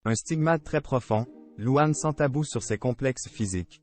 Un stigmate très profond, Louane sans tabou sur ses complexes physiques.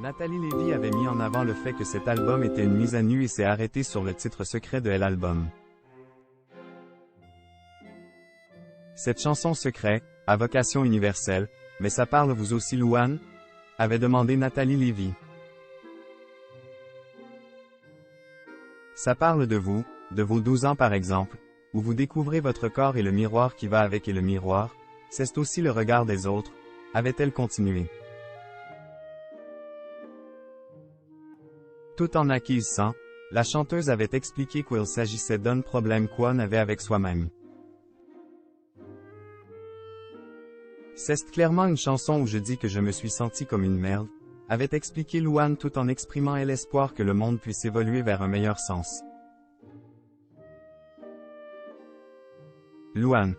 Nathalie Lévy avait mis en avant le fait que cet album était une mise à nu et s'est arrêtée sur le titre secret de l'album. Cette chanson secret, à vocation universelle, mais ça parle vous aussi Louane? Avait demandé Nathalie Lévy. Ça parle de vous, de vos 12 ans par exemple, où vous découvrez votre corps et le miroir qui va avec et le miroir, c'est aussi le regard des autres, avait-elle continué. Tout en acquiesçant, la chanteuse avait expliqué qu'il s'agissait d'un problème qu'on avait avec soi-même. C'est clairement une chanson où je dis que je me suis senti comme une merde, avait expliqué Louane tout en exprimant l'espoir que le monde puisse évoluer vers un meilleur sens. Louane.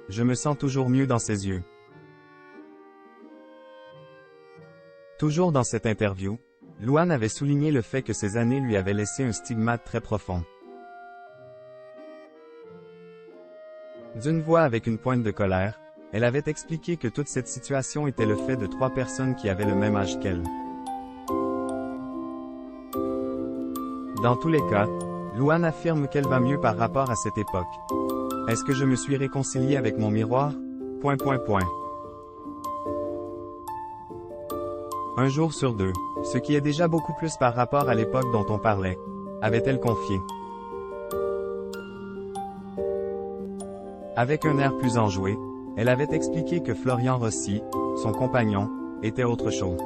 Je me sens toujours mieux dans ses yeux. Toujours dans cette interview, Louane avait souligné le fait que ces années lui avaient laissé un stigmate très profond. D'une voix avec une pointe de colère, elle avait expliqué que toute cette situation était le fait de 3 personnes qui avaient le même âge qu'elle. Dans tous les cas, Louane affirme qu'elle va mieux par rapport à cette époque. Est-ce que je me suis réconciliée avec mon miroir? Un jour sur 2, ce qui est déjà beaucoup plus par rapport à l'époque dont on parlait, avait-elle confié. Avec un air plus enjoué, elle avait expliqué que Florian Rossi, son compagnon, était autre chose.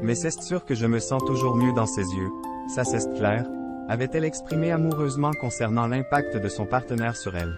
Mais c'est sûr que je me sens toujours mieux dans ses yeux, ça c'est clair, avait-elle exprimé amoureusement concernant l'impact de son partenaire sur elle.